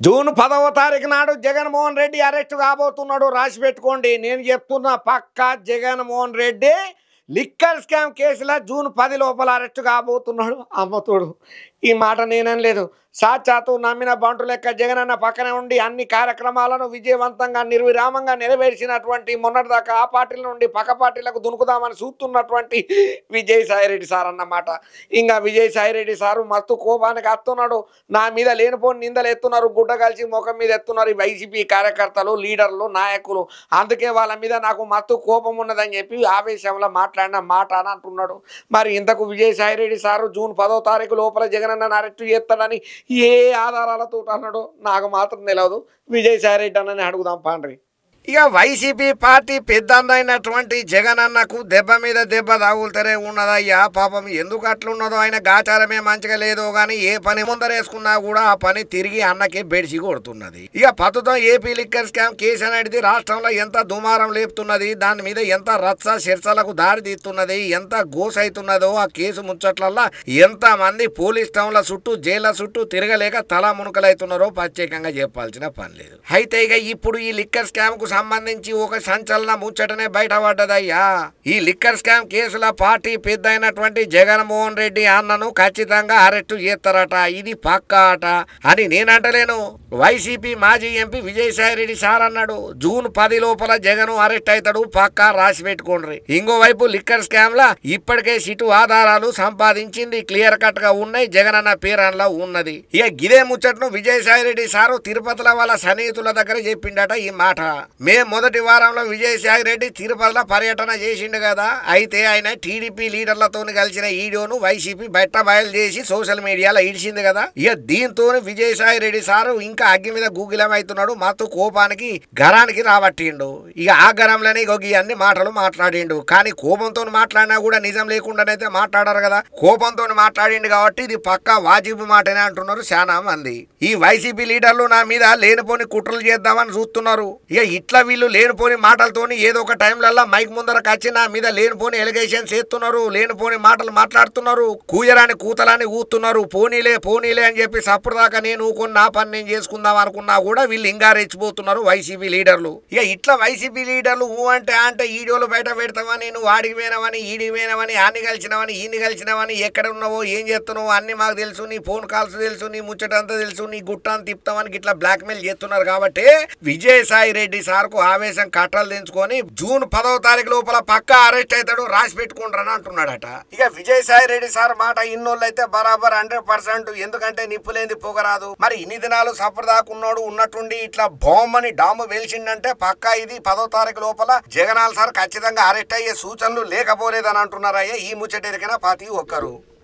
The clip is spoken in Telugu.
జూన్ 10వ తారీఖు నాడు జగన్మోహన్ రెడ్డి అరెస్ట్ కాబోతున్నాడు. రాసి పెట్టుకోండి. నేను చెప్తున్నా పక్కా జగన్మోహన్ రెడ్డి లిక్కర్ స్కామ్ కేసులో జూన్ 10 లోపల అరెస్ట్ కాబోతున్నాడు. అమ్మతోడు ఈ మాట నేనలేదు. సాక్షాత్తు నమ్మిన బంటు లెక్క జగనన్న పక్కనే ఉండి అన్ని కార్యక్రమాలను విజయవంతంగా నిర్విరామంగా నెరవేర్చినటువంటి మొన్నటిదాకా ఆ పార్టీల నుండి పక్క పార్టీలకు దునుకుదామని చూస్తున్నటువంటి విజయసాయిరెడ్డి సార్ అన్నమాట. ఇంకా విజయసాయిరెడ్డి సారు మస్తు కోపానికి వస్తున్నాడు. నా మీద లేనిపోని నిందలు ఎత్తున్నారు, గుడ్డ కలిసి ముఖం మీద ఎత్తున్నారు ఈ వైసీపీ కార్యకర్తలు, లీడర్లు, నాయకులు. అందుకే వాళ్ళ మీద నాకు మస్తు కోపం ఉన్నదని చెప్పి ఆవేశంలో మాట్లాడిన మాట అని అంటున్నాడు. మరి ఇంతకు విజయసాయిరెడ్డి సారు జూన్ 10వ తారీఖు లోపల జగనన్న అరెస్టు చేస్తాడని ఏ ఆధారాలతో అన్నాడో నాకు మాత్రం తెలియదు. విజయసాయిరెడ్డి అన్నని అడుగుదాం పాండ్రి. ఇక వైసీపీ పార్టీ పెద్దన్నైనటువంటి జగనన్నకు దెబ్బ మీద దెబ్బ తాగులుతూనే ఉన్నదయ్యా. పాపం ఎందుకు అట్లున్నదో ఆయన గాచారమే మంచిగా లేదో గానీ ఏ పని ముందరేసుకున్నా కూడా ఆ పని తిరిగి అన్నకి బెడిసి కొడుతున్నది. ఇక ప్రస్తుతం ఏపీ లిక్కర్ స్కామ్ కేసు అనేది రాష్ట్రంలో ఎంత దుమారం లేపుతున్నది, దాని మీద ఎంత రచ్చ చర్చలకు దారి తీస్తున్నది, ఎంత గోస్ అవుతున్నదో ఆ కేసు ముచ్చట్లల్లా ఎంత మంది పోలీస్ టౌన్ల చుట్టూ జైళ్ల చుట్టూ తిరగలేక తల మునుకలవుతున్నారో ప్రత్యేకంగా చెప్పాల్సిన పని లేదు. అయితే ఇక ఇప్పుడు ఈ లిక్కర్ స్కామ్ కు సంబంధించి ఒక సంచలన ముచ్చటనే బయటపడ్డదయ్యా. ఈ లిక్కర్ స్కామ్ కేసుల పార్టీ పెద్ద అయినటువంటి జగన్మోహన్ రెడ్డి అన్నను ఖచ్చితంగా అరెస్టు చేస్తారట, ఇది పక్కా అట అని నేనంటలేను. వైసీపీ మాజీ ఎంపీ విజయసాయిరెడ్డి సార్ అన్నాడు. జూన్ 10 లోపల జగన్ అరెస్ట్ అవుతాడు, పక్కా రాసి పెట్టుకోండి. ఇంకోవైపు లిక్కర్ స్కామ్ లా ఇప్పటికే సిటు ఆధారాలు సంపాదించింది, క్లియర్ కట్ గా ఉన్నాయి, జగనన్న పేరన్లో ఉన్నది. ఇక గిదే ముచ్చటను విజయసాయిరెడ్డి సారు తిరుపతిలో వాళ్ళ సన్నిహితుల దగ్గర చెప్పిండట ఈ మాట. మే మొదటి వారంలో విజయసాయిరెడ్డి తిరుపతిలో పర్యటన చేసిండు కదా. అయితే ఆయన టీడీపీ లీడర్లతో కలిసిన వీడియోను వైసీపీ బయట బయలు చేసి సోషల్ మీడియాలో ఇడిచింది కదా. ఇక దీంతో విజయసాయిరెడ్డి సారు ఇంకా అగ్గి మీద గూగిలం అవుతున్నాడు. మత్తు కోపానికి గరానికి రాబట్టిండు. ఇక ఆ గరంలోనే అన్ని మాటలు మాట్లాడిండు. కానీ కోపంతో మాట్లాడినా కూడా నిజం లేకుండానైతే మాట్లాడారు కదా. కోపంతో మాట్లాడిండు కాబట్టి ఇది పక్కా వాజిబు మాటనే అంటున్నారు చాలా మంది. ఈ వైసీపీ లీడర్లు నా మీద లేనిపోని కుట్రలు చేద్దామని చూస్తున్నారు. ఇక ఇట్లా వీళ్ళు లేనిపోని మాటలతోని ఏదో ఒక టైంలల్లా మైక్ ముందరకు వచ్చి నా మీద లేనిపోని ఎలిగేషన్స్ చేస్తున్నారు, లేనిపోని మాటలు మాట్లాడుతున్నారు, కూయరాని కూతలాని ఊతున్నారు. పోనీలే పోనీలే అని చెప్పి సప్పుడు దాకా నేను ఊకొని నా పని నేను చేసుకుందాం అనుకున్నా కూడా వీళ్ళు ఇంకా రెచ్చిపోతున్నారు వైసీపీ లీడర్లు. ఇక ఇట్లా వైసీపీ లీడర్లు అంటే వీడియోలు బయట పెడతామని, నువ్వు వాడికి పోయినావని, ఈడికి పోయినావని, ఆన్ని కలిసినావని, ఈయన్ని కలిసినావని, ఎక్కడ ఉన్నావో ఏం చేస్తున్నావో అన్ని మాకు తెలుసు, నీ ఫోన్ కాల్స్ తెలుసు, నీ ముచ్చటంతా తెలుసు, నీ గుట్టాన్ని తిప్పుతామని ఇట్లా బ్లాక్ మెయిల్ చేస్తున్నారు. కాబట్టి విజయసాయి రెడ్డి సార్కు ఆవేశం కట్టలు దించుకొని జూన్ 10వ తారీఖు లోపల పక్కా అరెస్ట్ అవుతాడు, రాసి పెట్టుకుంటారని అంటున్నాడట. ఇక విజయసాయి రెడ్డి సార్ మాట ఇన్నోళ్ళు అయితే బరాబర్ 100%. ఎందుకంటే నిప్పులేంది పొగరాదు. మరి ఇన్ని దినాలు సఫర్దాకున్నాడు ఉన్నట్టుండి ఇట్లా బాంబని డాము వెలిచిండంటే పక్కా ఇది 10వ తారీఖు లోపల జగనాల్ సార్ ఖచ్చితంగా అరెస్ట్ అయ్యే సూచనలు లేకపోలేదని అంటున్నారయ్యా. ఈ ముచ్చటెరికైనా ప్రతి ఒక్కరు.